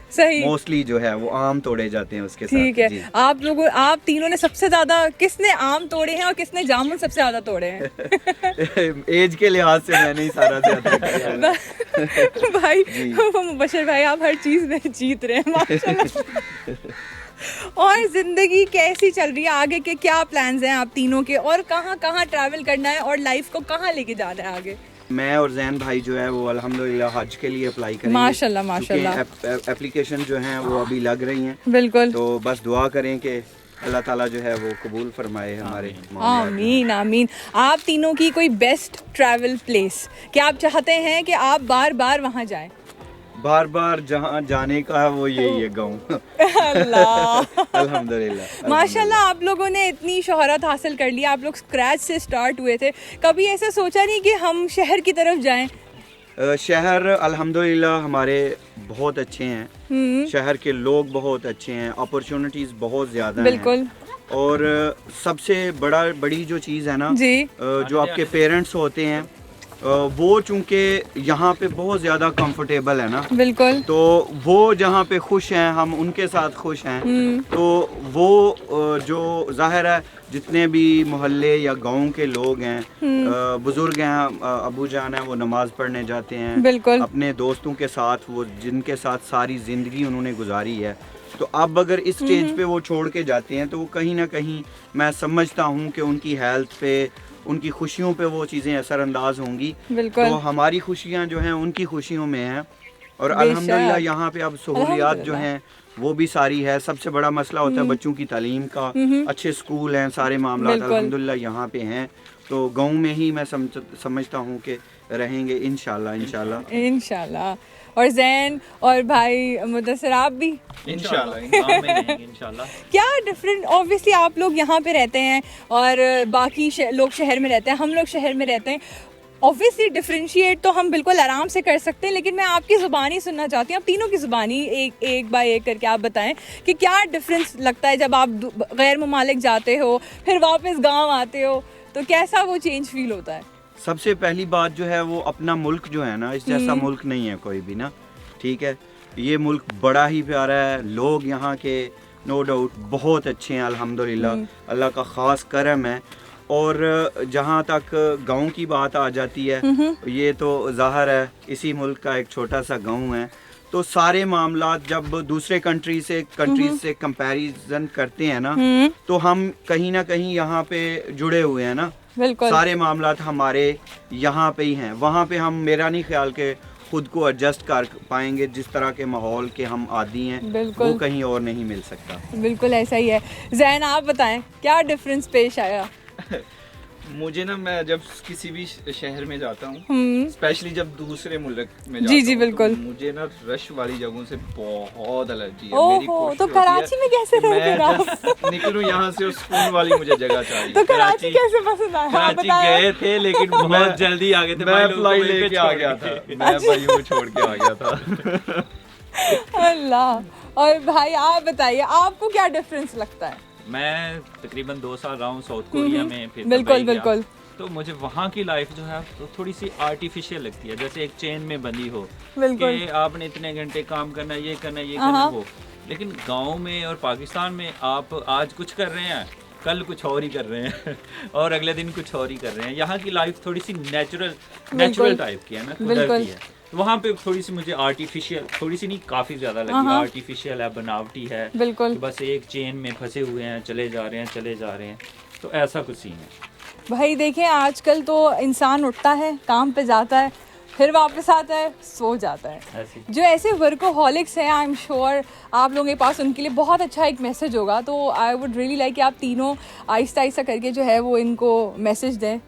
मोस्टली जो है वो आम तोड़े जाते हैं उसके साथ। ठीक है। आप तीनों ने सबसे ज्यादा किसने आम तोड़े हैं और किसने जामुन सबसे ज्यादा तोड़े हैं? एज के लिहाज से मैंने ही सारा ज्यादा भाई मुबशर भाई आप हर चीज में जीत रहे हैं माशाल्लाह। और जिंदगी कैसी चल रही है, आगे के क्या प्लान्स हैं आप तीनों के, और कहाँ कहाँ ट्रैवल करना है और लाइफ को कहाँ लेके जाना है आगे? मैं और जैन भाई जो है वो अल्हम्दुलिल्लाह हज के लिए अप्लाई करेंगे। माशाल्लाह माशाल्लाह। एप्लीकेशन जो है वो अभी लग रही हैं। बिल्कुल। तो बस दुआ करें कि अल्लाह ताला जो है वो कबूल फरमाए हमारे। आमीन आमीन। आप तीनों की कोई बेस्ट ट्रैवल प्लेस क्या आप चाहते हैं कि आप बार बार वहाँ जाएं? बार बार जहाँ जाने का है वो यही है, गाँव। अल्लाह अल्हम्दुलिल्लाह माशाल्लाह। आप लोगों ने इतनी शोहरत हासिल कर ली, आप लोग स्क्रैच से स्टार्ट हुए थे, कभी ऐसा सोचा नहीं कि हम शहर की तरफ जाएं? शहर अल्हम्दुलिल्लाह हमारे बहुत अच्छे हैं, शहर के लोग बहुत अच्छे हैं, अपॉर्चुनिटीज बहुत ज़्यादा हैं। बिल्कुल। और सबसे बड़ी जो चीज़ है ना जी, जो आपके पेरेंट्स होते हैं वो चूंकि यहाँ पे बहुत ज़्यादा कंफर्टेबल है ना, बिल्कुल, तो वो जहाँ पे खुश हैं हम उनके साथ खुश हैं। तो वो जो जाहिर है जितने भी मोहल्ले या गांव के लोग हैं, बुजुर्ग हैं, अबू जान हैं, वो नमाज पढ़ने जाते हैं बिल्कुल, अपने दोस्तों के साथ, वो जिनके साथ सारी ज़िंदगी उन्होंने गुजारी है। तो अब अगर इस स्टेज पे वो छोड़ के जाते हैं तो वो कहीं ना कहीं मैं समझता हूँ कि उनकी हेल्थ पे, उनकी खुशियों पे वो चीज़ें असरअंदाज होंगी। बिल्कुल। तो हमारी खुशियाँ जो हैं उनकी खुशियों में हैं। और अल्हम्दुलिल्लाह यहाँ पे अब सहूलियात जो हैं वो भी सारी है। सबसे बड़ा मसला होता है बच्चों की तालीम का, अच्छे स्कूल हैं, सारे मामला अल्हम्दुलिल्लाह यहाँ पे हैं। तो गाँव में ही मैं समझता हूँ कि रहेंगे इंशाल्लाह इंशाल्लाह इंशाल्लाह। और जैन और भाई मुदस्सिर आप भी इंशाल्लाह। क्या डिफरेंट, ऑब्वियसली आप लोग यहाँ पे रहते हैं और बाकी लोग शहर में रहते हैं, हम लोग शहर में रहते हैं, ऑब्वियसली डिफरेंशिएट तो हम बिल्कुल आराम से कर सकते हैं, लेकिन मैं आपकी ज़ुबानी सुनना चाहती हूँ, आप तीनों की ज़ुबानी एक बाय एक करके आप बताएं कि क्या डिफरेंस लगता है जब आप गैर ममालिक जाते हो फिर वापस गाँव आते हो, तो कैसा वो चेंज फील होता है? सबसे पहली बात जो है वो अपना मुल्क जो है ना, इस जैसा मुल्क नहीं है कोई भी ना, ठीक है। ये मुल्क बड़ा ही प्यारा है, लोग यहाँ के नो डाउट बहुत अच्छे हैं अल्हम्दुलिल्लाह, अल्लाह का ख़ास करम है। और जहाँ तक गांव की बात आ जाती है, ये तो ज़ाहिर है इसी मुल्क का एक छोटा सा गांव है। तो सारे मामलात जब दूसरे कंट्रीज से कंपैरिजन करते हैं ना, तो हम कहीं ना कहीं यहाँ पे जुड़े हुए हैं ना, सारे मामलात हमारे यहाँ पे ही हैं। वहाँ पे हम, मेरा नहीं ख्याल के खुद को एडजस्ट कर पाएंगे, जिस तरह के माहौल के हम आदी हैं वो कहीं और नहीं मिल सकता। बिल्कुल ऐसा ही है। जैन आप बताएं क्या डिफरेंस पेश आया? मुझे ना, मैं जब किसी भी शहर में जाता हूँ, स्पेशली जब दूसरे मुल्क में जाता जी बिल्कुल, तो मुझे ना रश वाली जगहों से बहुत एलर्जी है। ओहो, तो कराची में कैसे रह फिर आप? निकलूं यहाँ से, उस सुकून वाली मुझे जगह चाहिए। तो कराची कैसे पसंद आया? कराची गए थे लेकिन बहुत जल्दी आ गए थे, मैं फ्लाइट लेके आ गया था, मैं भाई को छोड़ के आ गया था। अल्लाह। और भाई आप बताइए आपको क्या डिफरेंस लगता है? मैं तकरीबन 2 साल रहा हूँ साउथ कोरिया में, फिर बिल्कुल बिल्कुल। तो मुझे वहाँ की लाइफ जो है तो थोड़ी सी आर्टिफिशियल लगती है, जैसे एक चेन में बंधी हो कि आपने इतने घंटे काम करना, ये करना, ये करना, वो। लेकिन गांव में और पाकिस्तान में आप आज कुछ कर रहे हैं, कल कुछ और ही कर रहे हैं और अगले दिन कुछ और ही कर रहे हैं। यहाँ की लाइफ थोड़ी सी नेचुरल टाइप की है ना, कुदरती है। वहाँ पे थोड़ी सी मुझे आर्टिफिशियल, थोड़ी सी नहीं काफ़ी ज़्यादा लगी, आर्टिफिशियल है, बनावटी है, बिल्कुल। बस एक चेन में फंसे हुए हैं, चले जा रहे हैं, तो ऐसा कुछ सीन है। भाई देखें आजकल तो इंसान उठता है, काम पे जाता है, फिर वापस आता है, सो जाता है। जो ऐसे वर्कोहॉलिक्स हैं, आई एम श्योर आप लोगों के पास उनके लिए बहुत अच्छा एक मैसेज होगा। तो आई वुड रियली लाइक कि आप तीनों आहिस्ता आहिस्ता करके जो है वो इनको मैसेज दें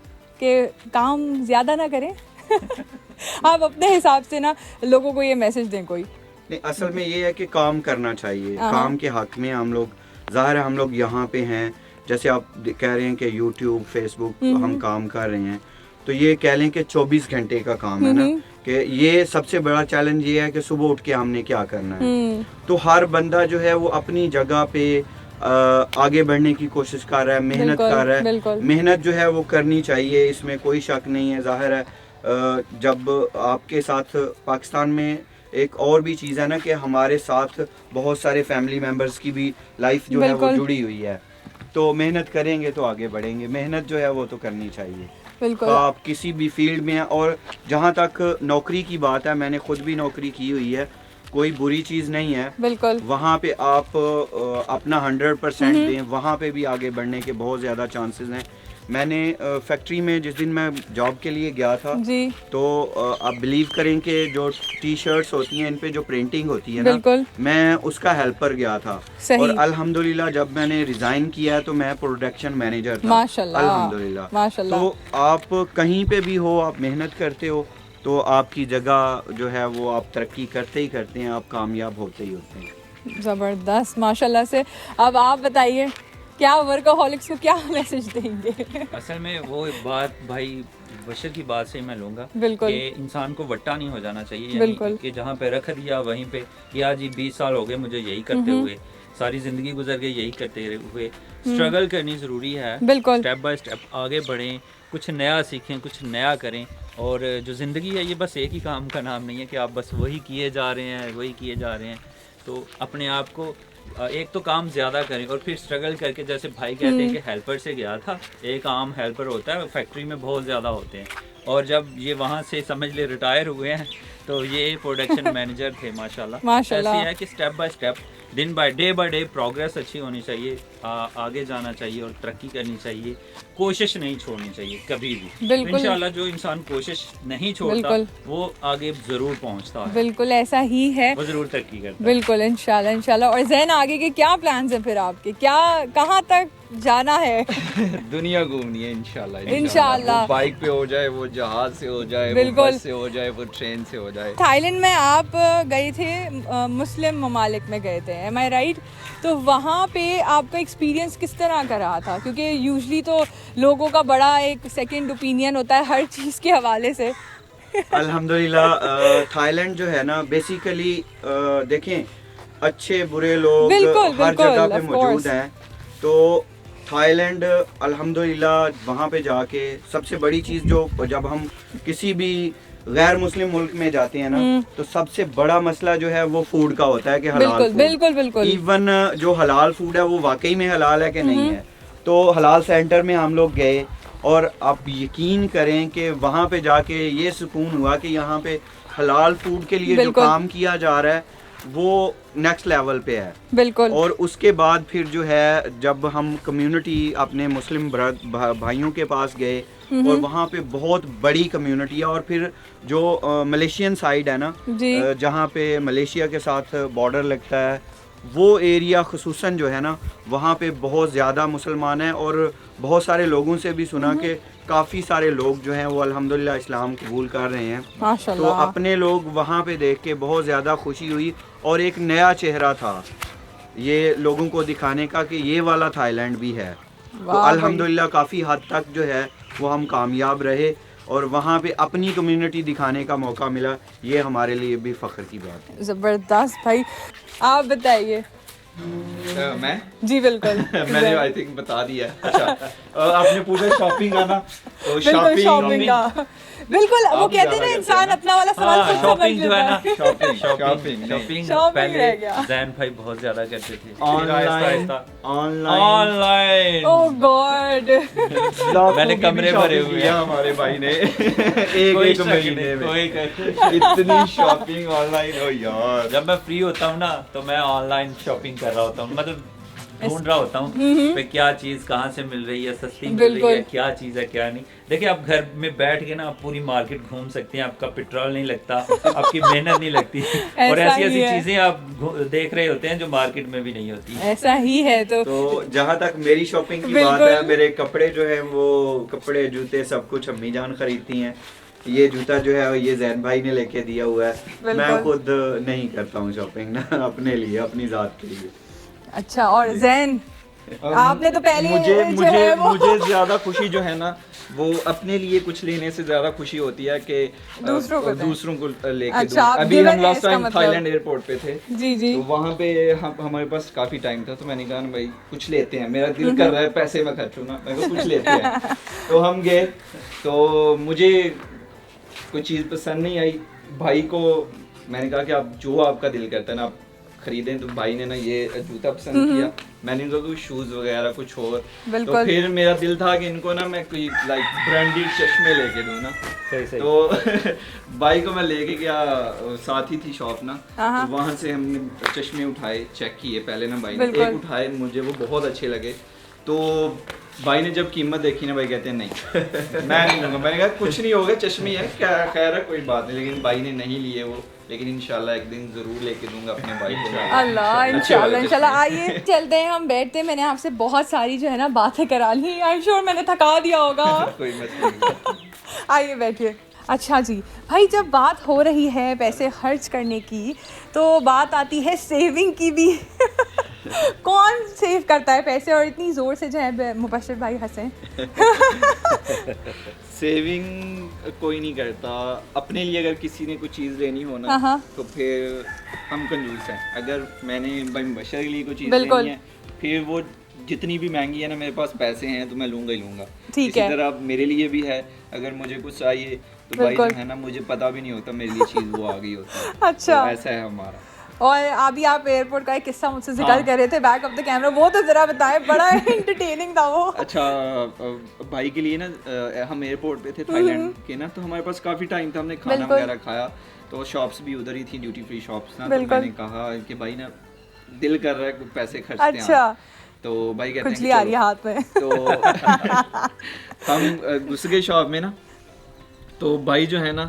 कि काम ज़्यादा ना करें। आप अपने हिसाब से ना लोगों को ये मैसेज दें कोई। नहीं, असल में ये है कि काम करना चाहिए, काम के हक में हम लोग, ज़ाहिर है हम लोग यहाँ पे हैं, जैसे आप कह रहे हैं कि YouTube, Facebook हम काम कर रहे हैं, तो ये कह लें कि 24 घंटे का काम है ना, कि ये सबसे बड़ा चैलेंज ये है कि सुबह उठ के हमने क्या करना है। तो हर बंदा जो है वो अपनी जगह पे आगे बढ़ने की कोशिश कर रहा है, मेहनत कर रहा है। मेहनत जो है वो करनी चाहिए, इसमें कोई शक नहीं है। जाहिर है जब आपके साथ पाकिस्तान में एक और भी चीज़ है ना कि हमारे साथ बहुत सारे फैमिली मेम्बर्स की भी लाइफ जो है वो जुड़ी हुई है, तो मेहनत करेंगे तो आगे बढ़ेंगे। मेहनत जो है वो तो करनी चाहिए, तो आप किसी भी फील्ड में हैं। और जहाँ तक नौकरी की बात है, मैंने खुद भी नौकरी की हुई है, कोई बुरी चीज़ नहीं है। बिल्कुल वहाँ पे आप अपना 100% दें, वहाँ पे भी आगे बढ़ने के बहुत ज़्यादा चांसेस हैं। मैंने फैक्ट्री में जिस दिन मैं जॉब के लिए गया था जी, तो आप बिलीव करें कि जो टी शर्ट्स होती हैं इन पे जो प्रिंटिंग होती है ना, मैं उसका हेल्पर गया था। और अल्हम्दुलिल्लाह जब मैंने रिजाइन किया तो मैं प्रोडक्शन मैनेजर था। माशाल्लाह अल्हम्दुलिल्लाह। माशाल्लाह। तो आप कहीं पे भी हो, आप मेहनत करते हो तो आपकी जगह जो है वो आप तरक्की करते ही करते हैं, आप कामयाब होते ही होते हैं। ज़बरदस्त माशाल्लाह से। अब आप बताइए क्या वर्कaholics को क्या मैसेज देंगे? असल में वो बात भाई बशर की बात से मैं लूँगा बिल्कुल कि इंसान को वट्टा नहीं हो जाना चाहिए, यानी कि जहाँ पे रख दिया वहीं पे कि आज जी 20 साल हो गए मुझे यही करते हुए, सारी ज़िंदगी गुजर गई यही करते हुए। स्ट्रगल करनी ज़रूरी है, स्टेप बाय स्टेप आगे बढ़ें, कुछ नया सीखें, कुछ नया करें। और जो ज़िंदगी है ये बस एक ही काम का नाम नहीं है कि आप बस वही किए जा रहे हैं वही किए जा रहे हैं। तो अपने आप को एक तो काम ज़्यादा करें और फिर स्ट्रगल करके, जैसे भाई कहते हैं कि हेल्पर से गया था, एक आम हेल्पर होता है, फैक्ट्री में बहुत ज़्यादा होते हैं। और जब ये वहाँ से समझ ले रिटायर हुए हैं तो ये प्रोडक्शन मैनेजर थे माशाल्लाह। ऐसे है कि स्टेप बाय स्टेप, दिन बाय डे प्रोग्रेस अच्छी होनी चाहिए, आगे जाना चाहिए और तरक्की करनी चाहिए, कोशिश नहीं छोड़नी चाहिए कभी भी। इंशाल्लाह जो इंसान कोशिश नहीं छोड़ता वो आगे जरूर पहुंचता है। बिल्कुल ऐसा ही है, वो जरूर तरक्की करता है। बिल्कुल इंशाल्लाह इंशाल्लाह। और ज़ैन आगे के क्या प्लान्स हैं फिर आपके, क्या कहाँ तक जाना है? दुनिया घूमनी है इंशाल्लाह। इंशाल्लाह वो बाइक पे हो जाए, वो जहाज से हो जाए, वो बस से हो जाए, वो ट्रेन से हो जाए। थाईलैंड में आप गए थे, मुस्लिम ममालिक में गए थे, एम आई राइट? तो वहाँ पे आपका एक्सपीरियंस किस तरह का रहा था? क्योंकि यूजुअली तो लोगों का बड़ा एक सेकंड ओपिनियन होता है हर चीज़ के हवाले से। अल्हम्दुलिल्लाह थाईलैंड जो है ना बेसिकली देखें, अच्छे बुरे लोग हर जगह पे मौजूद हैं। तो थाईलैंड अल्हम्दुलिल्लाह वहाँ पे जाके सबसे बड़ी चीज़ जो, जब हम किसी भी गैर मुस्लिम मुल्क में जाते हैं ना, तो सबसे बड़ा मसला जो है वो फूड का होता है कि हलाल बिल्कुल। इवन जो हलाल फूड है वो वाकई में हलाल है कि नहीं है। तो हलाल सेंटर में हम लोग गए और आप यकीन करें कि वहाँ पे जाके ये सुकून हुआ कि यहाँ पे हलाल फूड के लिए जो काम किया जा रहा है वो नेक्स्ट लेवल पे है। बिल्कुल। और उसके बाद फिर जो है जब हम कम्युनिटी अपने मुस्लिम भाइयों के पास गए और वहाँ पे बहुत बड़ी कम्युनिटी है। और फिर जो मलेशियन साइड है ना, जहाँ पे मलेशिया के साथ बॉर्डर लगता है, वो एरिया खुसूसन जो है ना वहाँ पे बहुत ज़्यादा मुसलमान हैं। और बहुत सारे लोगों से भी सुना कि काफ़ी सारे लोग जो हैं वो अल्हम्दुलिल्लाह इस्लाम कबूल कर रहे हैं। तो अपने लोग वहाँ पे देख के बहुत ज़्यादा खुशी हुई और एक नया चेहरा था ये लोगों को दिखाने का कि ये वाला थाईलैंड भी है। तो अल्हम्दुलिल्लाह काफ़ी हद तक जो है वो हम कामयाब रहे और वहाँ पे अपनी कम्युनिटी दिखाने का मौका मिला। ये हमारे लिए भी फ़ख्र की बात है। ज़बरदस्त भाई। आप बताइए। मैं जी बिल्कुल मैंने आई थिंक बता दिया। अच्छा आपने पूछा शॉपिंग का ना, तो शॉपिंग का बिल्कुल वो कहते हैं ना इंसान अपना वाला सवाल खुद समझ लेता है। शॉपिंग पहले ज़ैन भाई बहुत ज्यादा करते थे, ऑनलाइन ओह गॉड मैंने कमरे भरे हुए हैं हमारे भाई ने एक महीने में इतनी शॉपिंग ऑनलाइन। हो यार जब मैं फ्री होता हूँ ना तो मैं ऑनलाइन शॉपिंग कर रहा होता हूँ, मतलब ढूंढ रहा होता हूँ पे क्या चीज कहाँ से मिल रही है, सस्ती मिल रही है, क्या चीज है क्या नहीं। देखिए आप घर में बैठ के ना आप पूरी मार्केट घूम सकते हैं, आपका पेट्रोल नहीं लगता, आपकी मेहनत नहीं लगती और ऐसी ऐसी चीजें आप देख रहे होते हैं जो मार्केट में भी नहीं होती। ऐसा ही है। तो जहाँ तक मेरी शॉपिंग की बात है, मेरे कपड़े जो है वो कपड़े जूते सब कुछ अम्मी जान खरीदती हैं। ये जूता जो है ये ज़ैन भाई ने लेके दिया हुआ है। मैं खुद नहीं करता हूँ शॉपिंग ना, अपने लिए अपनी जात के लिए। अच्छा और ज़ैन आपने तो पहले मुझे जो है वो मुझे ज्यादा खुशी जो है ना वो अपने लिए कुछ लेने से ज्यादा खुशी होती है कि दूसरों को लेके अच्छा, दूं। आप अभी given हम है लास्ट इसका टाइम मतलब। थाईलैंड एयरपोर्ट पे थे, जी जी तो वहाँ पे हमारे पास काफी टाइम था, तो मैंने कहा ना भाई कुछ लेते हैं, मेरा दिल कर रहा है पैसे में खर्चूं ना, मैं कहा कुछ लेते हैं। तो हम गए, तो मुझे कोई चीज़ पसंद नहीं आई, भाई को मैंने कहा कि आप जो आपका दिल करता है ना आप खरीदें, तो भाई ने ना ये जूता पसंद किया, मैंने इनको कुछ शूज़ वगैरह कुछ और, तो फिर मेरा दिल था कि इनको ना मैं कोई लाइक ब्रांडेड चश्मे लेके दूँ ना, सही तो भाई को मैं लेके गया, साथ ही थी शॉप ना, तो वहाँ से हमने चश्मे उठाए, चेक किए पहले ना, भाई ने एक उठाए, मुझे वो बहुत अच्छे लगे, तो भाई ने जब कीमत देखी ना, भाई कहते हैं नहीं मैं नहीं लूँगा, मैंने कहा कुछ नहीं होगा, चश्मे है क्या, खैर है कोई बात नहीं, लेकिन भाई ने नहीं लिए वो, लेकिन इंशाल्लाह एक दिन जरूर लेके दूंगा अपने भाई को। अल्लाह इंशाल्लाह इंशाल्लाह। आइए चलते हैं, हम बैठते हैं, मैंने आपसे बहुत सारी जो है ना बातें करा ली, आई एम श्योर मैंने थका दिया होगा। कोई मसला नहीं। आइए बैठिए। अच्छा जी भाई, जब बात हो रही है पैसे खर्च करने की तो बात आती है सेविंग की भी। कौन सेव करता है पैसे, और इतनी ज़ोर से जो है मुबश्शिर भाई हंसे। सेविंग कोई नहीं करता, अपने लिए अगर किसी ने कुछ चीज़ लेनी हो ना तो फिर हम कंजूस हैं, अगर मैंने भाई मुबश्शिर के लिए कोई चीज़ लेनी है, फिर वो जितनी भी महंगी है ना, मेरे पास पैसे हैं तो मैं लूँगा ही लूँगा। इसी तरह अब मेरे लिए भी है, अगर मुझे कुछ चाहिए तो भाई जो है ना, मुझे पता भी नहीं होता मेरे लिए चीज़ वो आ गई होती है। अच्छा, तो ऐसा है हमारा। और अभी आप एयरपोर्ट का एक किस्सा मुझसे जिक्र कर रहे थे बैक ऑफ द कैमरा, वो तो जरा बताएं, बड़ा एंटरटेनिंग था वो। अच्छा, भाई के लिए ना हम एयरपोर्ट पे थे थाईलैंड के ना, तो हमारे पास काफ़ी टाइम था, हमने खाना वगैरह खाया, तो शॉप्स भी उधर ही थी, ड्यूटी फ्री शॉप्स ना, तो मैंने कहा कि भाई ना दिल कर रहा है कुछ पैसे खर्चते हैं। अच्छा, तो भाई कहते हैं खुजली आ रही है हाथ में। तो हम घुस गए शॉप में ना, तो भाई जो है ना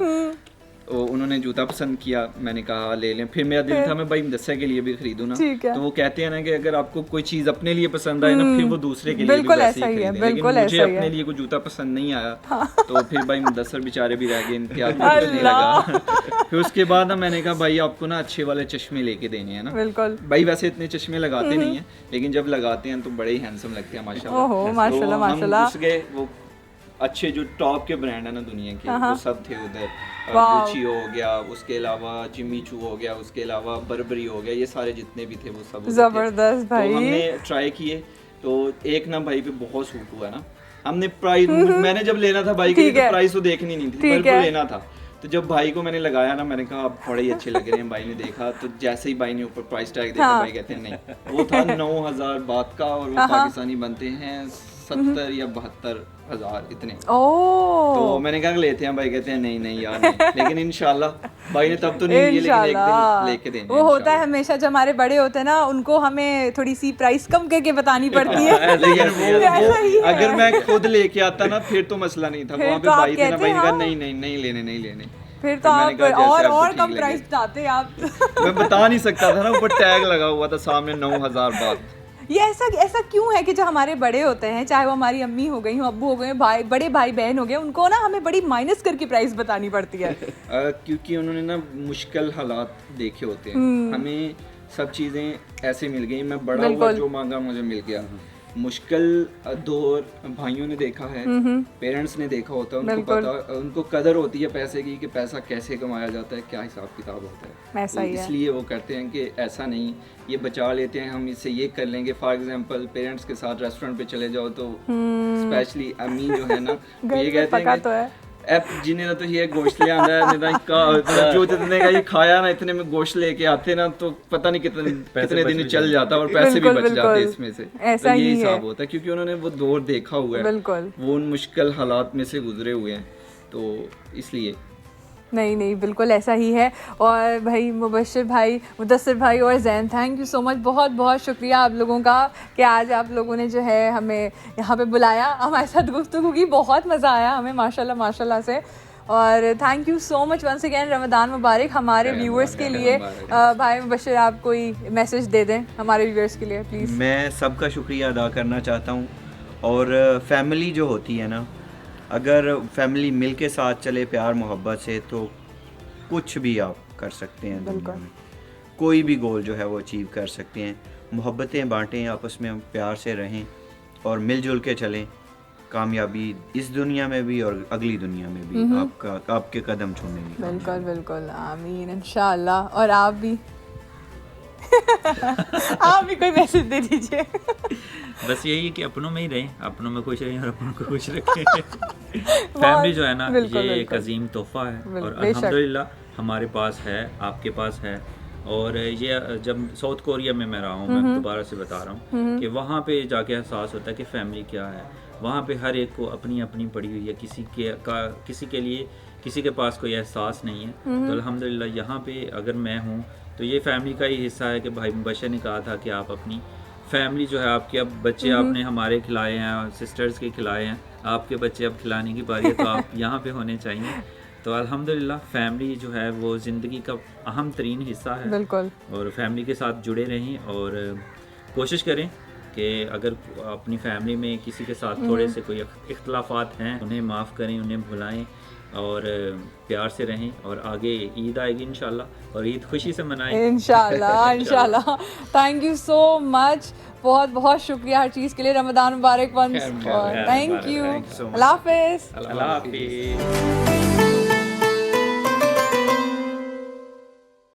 उन्होंने जूता पसंद किया, मैंने कहा ले लें, फिर मेरा दिल था मैं भाई मुदस्सिर के लिए भी खरीदूं ना, तो वो कहते हैं ना कि अगर आपको कोई चीज अपने लिए पसंद आए ना, फिर वो दूसरे के लिए भी वैसे ही खरीदें, लेकिन मुझे अपने लिए कोई जूता पसंद नहीं आया, तो फिर भाई मुदस्सिर बेचारे भी रह गए, इम्तियाज भी कुछ नहीं लगा। फिर उसके बाद ना मैंने कहा भाई आपको ना अच्छे वाले चश्मे लेके देने हैं ना, बिल्कुल भाई वैसे इतने चश्मे लगाते नहीं है, लेकिन जब लगाते हैं तो बड़े ही हैंडसम लगते हैं माशाल्लाह। माशाल्लाह माशाल्लाह। घुस गए, वो अच्छे जो टॉप के ब्रांड है ना दुनिया के, वो सब थे उधर, गुची हो गया, उसके अलावा जिम्मी चू हो गया, उसके अलावा बर्बरी हो गया, ये सारे जितने भी थे वो सब जबरदस्त भाई। तो हमने ट्राई किए, तो एक ना भाई पे बहुत सूट हुआ ना, हमने प्राइस मैंने जब लेना था भाई के लिए तो प्राइस तो देखनी नहीं थी, मेरे को लेना था, तो जब भाई को मैंने लगाया ना, मैंने कहा आप बड़े ही अच्छे लग रहे हैं, भाई ने देखा, तो जैसे ही भाई ने ऊपर प्राइस टैग देखा, भाई कहते हैं नहीं, वो था 9,000 बात का, और वो पाकिस्तानी बनते हैं 70 या 72,000 इतने। तो मैंने कहा लेते हैं, भाई कहते हैं नहीं नहीं यार नहीं, लेकिन इंशाल्लाह भाई ने तब तो नहीं लिए, लेकिन एक दिन लेके देंगे। वो होता है हमेशा जब हमारे बड़े होते हैं ना, उनको हमें थोड़ी सी प्राइस कम करके बतानी पड़ती है। लेकिन वो अगर मैं खुद लेके आता ना फिर तो मसला नहीं था, वहाँ पे भाई थे ना, भाई ने कहा नहीं नहीं नहीं लेने नहीं लेने, फिर तो आप और कम प्राइस बताते आप। मैं बता नहीं सकता था ना, ऊपर टैग लगा हुआ था सामने 9,000 बात। ये ऐसा क्यों है कि जो हमारे बड़े होते हैं, चाहे वो हमारी अम्मी हो गई हो, अब्बू हो गए, भाई बड़े भाई बहन हो गए, उनको ना हमें बड़ी माइनस करके प्राइस बतानी पड़ती है। क्योंकि उन्होंने ना मुश्किल हालात देखे होते हैं, हमें सब चीज़ें ऐसे मिल गई, मैं बड़ा हुआ जो मांगा मुझे मिल गया, मुश्किल दौर भाइयों ने देखा है, पेरेंट्स ने देखा होता है, उनको पता, उनको कदर होती है पैसे की, कि पैसा कैसे कमाया जाता है, क्या हिसाब किताब होता है, ऐसा ही है। इसलिए वो करते हैं कि ऐसा नहीं, ये बचा लेते हैं, हम इससे ये कर लेंगे। फॉर एग्जांपल पेरेंट्स के साथ रेस्टोरेंट पे चले जाओ तो स्पेशली अम्मी जो है ना, ये कहते हैं कि ऐप जिन्हें ना तो ये गोश्त ले आंदा है, नहीं का जो जितने का ये खाया ना, इतने में गोश्त लेके आते ना, तो पता नहीं कितने दिन चल जाता और पैसे भी बच जाते इसमें से। ऐसा ही हिसाब होता है, क्योंकि उन्होंने वो दौर देखा हुआ है, वो उन मुश्किल हालात में से गुजरे हुए हैं, तो इसलिए नहीं बिल्कुल ऐसा ही है। और भाई मुबश्शिर भाई, मुदस्सिर भाई और Jain, thank you so much, बहुत बहुत शुक्रिया आप लोगों का कि आज आप लोगों ने जो है हमें यहाँ पे बुलाया, हमारे साथ गुफ्तगू की, बहुत मज़ा आया हमें माशाल्लाह माशाल्लाह से। और thank you so much once again, Ramzan मुबारक हमारे व्यूअर्स के लिए। भाई मुबश्शिर आप कोई मैसेज दे दें हमारे व्यूअर्स के लिए प्लीज़। मैं सबका शुक्रिया अदा करना चाहता हूँ, और फैमिली जो होती है ना, अगर फैमिली मिल के साथ चले प्यार मोहब्बत से, तो कुछ भी आप कर सकते हैं दुनिया में, कोई भी गोल जो है वो अचीव कर सकते हैं। मोहब्बतें बांटें, आपस में प्यार से रहें और मिलजुल के चलें। कामयाबी इस दुनिया में भी और अगली दुनिया में भी आपके कदम छूने नहीं। बिल्कुल बिल्कुल, आमीन इंशाल्लाह। और आप भी आप भी कोई मैसेज दे दीजिए। बस यही है कि अपनों में ही रहें, अपनों में खुश रहें और अपनों को खुश रखें। फैमिली जो है ना, ये एक अजीम तोहफा है और अल्हम्दुलिल्लाह हमारे पास है, आपके पास है। और ये जब साउथ कोरिया में मैं रहा हूँ, मैं दोबारा से बता रहा हूँ कि वहाँ पे जाके एहसास होता है कि फैमिली क्या है। वहाँ पे हर एक को अपनी अपनी पड़ी हुई है, किसी के लिए किसी के पास कोई एहसास नहीं है। तो अल्हम्दुलिल्लाह यहाँ पे अगर मैं हूँ तो ये फैमिली का ही हिस्सा है कि भाई मुबशर ने कहा था कि आप अपनी फैमिली जो है आपके, अब बच्चे आपने हमारे खिलाए हैं और सिस्टर्स के खिलाए हैं, आपके बच्चे अब खिलाने की बारी है, तो आप यहाँ पे होने चाहिए। तो अल्हम्दुलिल्लाह फैमिली जो है वो ज़िंदगी का अहम तरीन हिस्सा है। बिल्कुल। और फैमिली के साथ जुड़े रहें और कोशिश करें कि अगर अपनी फैमिली में किसी के साथ थोड़े से कोई इख्तलाफात हैं, उन्हें माफ़ करें, उन्हें भुलाएं और प्यार से रहें। और आगे ईद आएगी इंशाल्लाह और ईद खुशी से मनाएं इंशाल्लाह इंशाल्लाह। थैंक यू सो मच, बहुत बहुत शुक्रिया हर चीज़ के लिए। रमज़ान मुबारक वंस। Thank you. अल्लाह हाफिज़। अल्लाह हाफिज़।